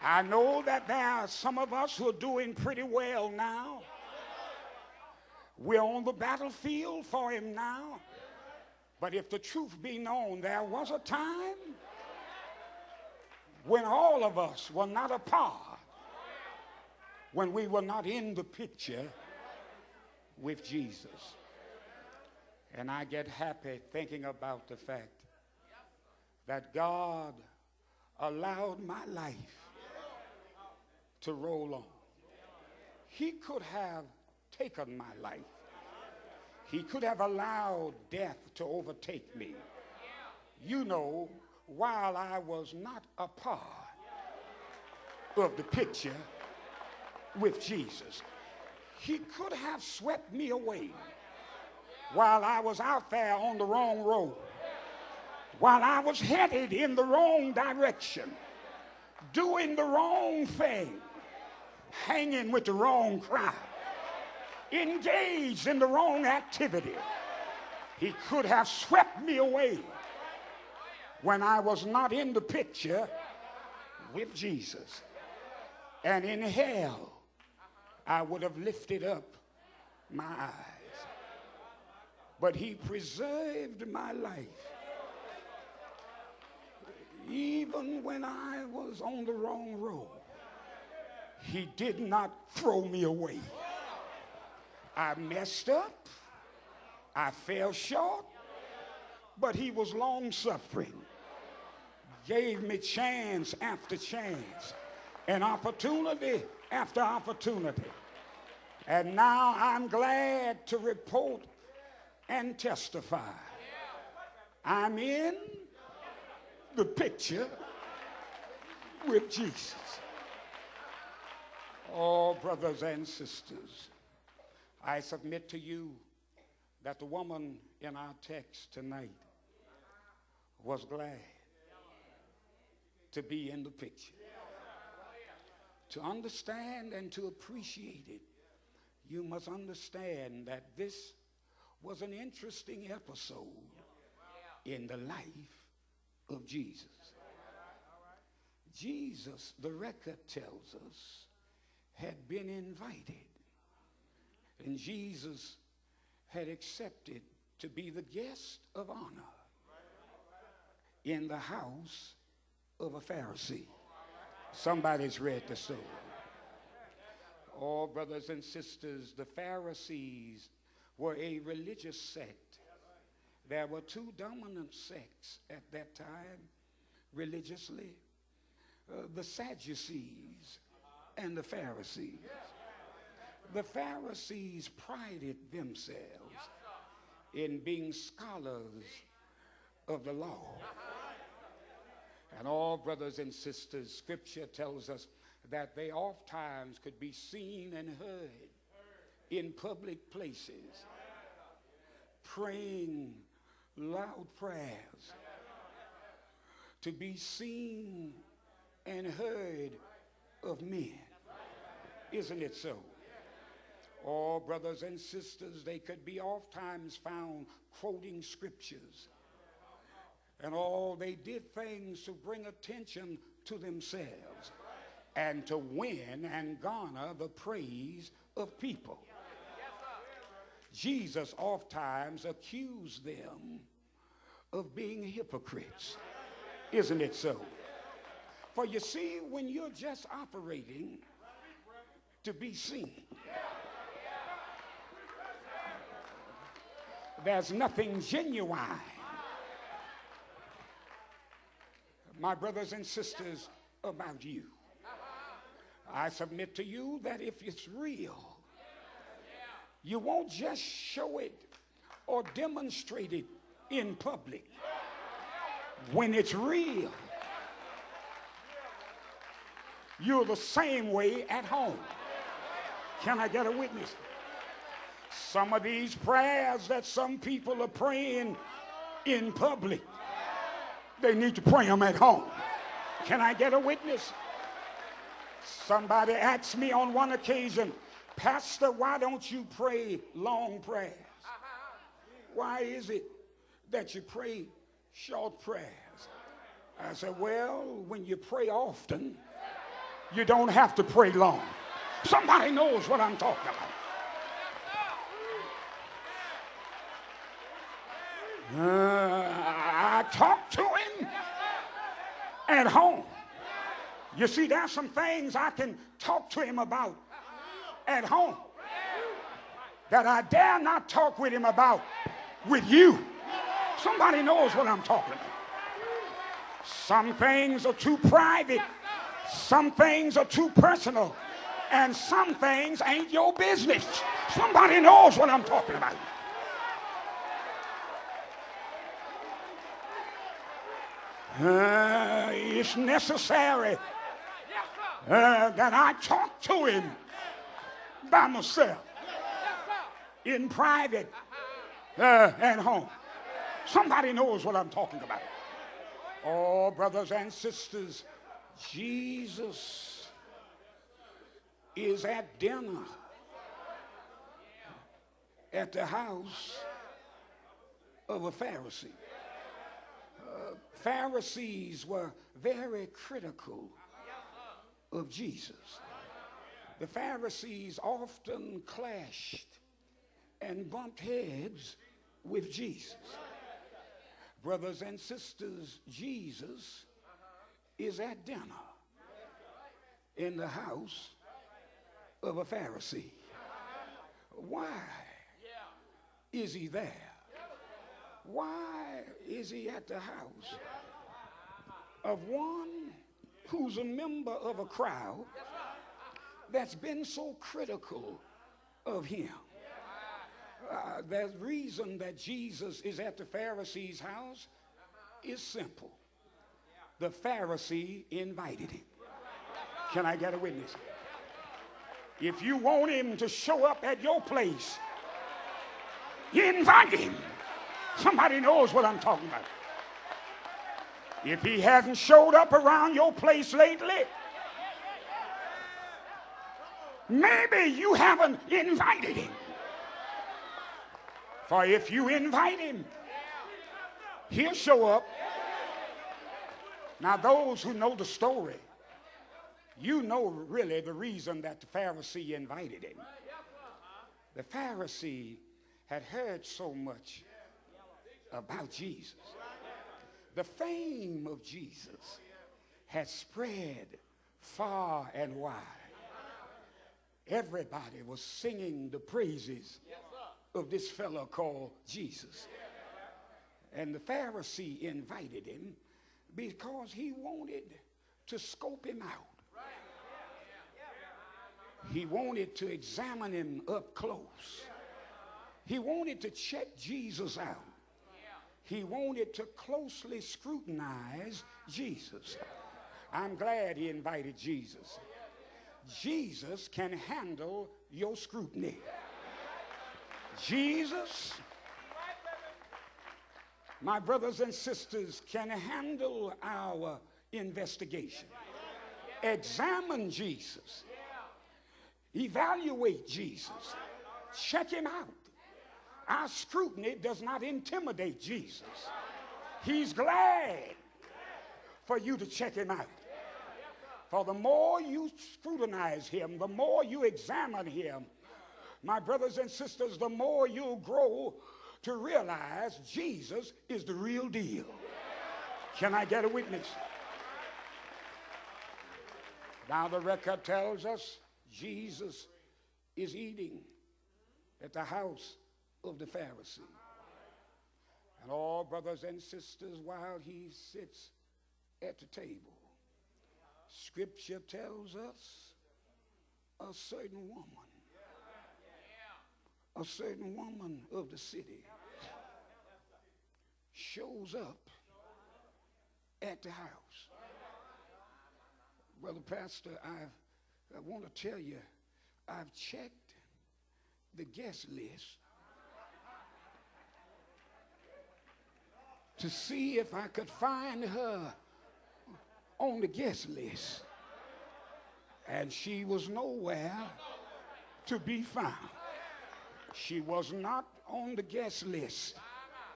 I know that there are some of us who are doing pretty well now. We're on the battlefield for him now. But if the truth be known, there was a time when all of us were not a part, when we were not in the picture with Jesus. And I get happy thinking about the fact that God allowed my life to roll on. He could have taken my life. He could have allowed death to overtake me, you know, while I was not a part of the picture with Jesus. He could have swept me away while I was out there on the wrong road, while I was headed in the wrong direction, doing the wrong thing, hanging with the wrong crowd, engaged in the wrong activity. He could have swept me away when I was not in the picture with Jesus. And in hell, I would have lifted up my eyes. But he preserved my life. Even when I was on the wrong road, he did not throw me away. I messed up, I fell short, but he was long-suffering, gave me chance after chance, and opportunity after opportunity. And now I'm glad to report and testify I'm in the picture with Jesus. Oh, brothers and sisters, I submit to you that the woman in our text tonight was glad to be in the picture. To understand and to appreciate it, you must understand that this was an interesting episode in the life of Jesus. Jesus, the record tells us, had been invited. And Jesus had accepted to be the guest of honor in the house of a Pharisee. Somebody's read the story. Oh, brothers and sisters, the Pharisees were a religious sect. There were two dominant sects at that time, religiously, the Sadducees and the Pharisees. The Pharisees prided themselves in being scholars of the law. And all brothers and sisters, Scripture tells us that they oftentimes could be seen and heard in public places, praying loud prayers, to be seen and heard of men. Isn't it so? Oh, brothers and sisters, they could be oftentimes found quoting scriptures. And all they did things to bring attention to themselves and to win and garner the praise of people. Jesus oftentimes accused them of being hypocrites. Isn't it so? For you see, when you're just operating to be seen, there's nothing genuine. My brothers and sisters, about you. I submit to you that if it's real, you won't just show it or demonstrate it in public. When it's real, you're the same way at home. Can I get a witness? Some of these prayers that some people are praying in public, they need to pray them at home. Can I get a witness? Somebody asked me on one occasion, Pastor, why don't you pray long prayers? Why is it that you pray short prayers? I said, well, when you pray often, You don't have to pray long. Somebody knows what I'm talking about. I talk to him at home. You see, there's some things I can talk to him about at home that I dare not talk with him about with you. Somebody knows what I'm talking about. Some things are too private. Some things are too personal. And some things ain't your business. Somebody knows what I'm talking about. It's necessary that I talk to him by myself, in private, at home. Somebody knows what I'm talking about. Oh, brothers and sisters, Jesus is at dinner at the house of a Pharisee. Pharisees were very critical of Jesus. The Pharisees often clashed and bumped heads with Jesus. Brothers and sisters, Jesus is at dinner in the house of a Pharisee. Why is he there? Why is he at the house of one who's a member of a crowd that's been so critical of him? The reason that Jesus is at the Pharisee's house is simple. The Pharisee invited him. Can I get a witness? If you want him to show up at your place, invite him. Somebody knows what I'm talking about. If he hasn't showed up around your place lately, maybe you haven't invited him. For if you invite him, he'll show up. Now, those who know the story, you know really the reason that the Pharisee invited him. The Pharisee had heard so much about Jesus. The fame of Jesus had spread far and wide. Everybody was singing the praises of this fellow called Jesus. And the Pharisee invited him because he wanted to scope him out. He wanted to examine him up close. He wanted to check Jesus out. He wanted to closely scrutinize Jesus. I'm glad he invited Jesus. Jesus can handle your scrutiny. Jesus, my brothers and sisters, can handle our investigation. Examine Jesus. Evaluate Jesus. Check him out. Our scrutiny does not intimidate Jesus. He's glad for you to check him out. For the more you scrutinize him, the more you examine him, my brothers and sisters, the more you'll grow to realize Jesus is the real deal. Can I get a witness? Now the record tells us Jesus is eating at the house of the Pharisee. And all brothers and sisters, while he sits at the table, Scripture tells us a certain woman of the city shows up at the house. Brother Pastor, I want to tell you, I've checked the guest list to see if I could find her on the guest list. And she was nowhere to be found. She was not on the guest list.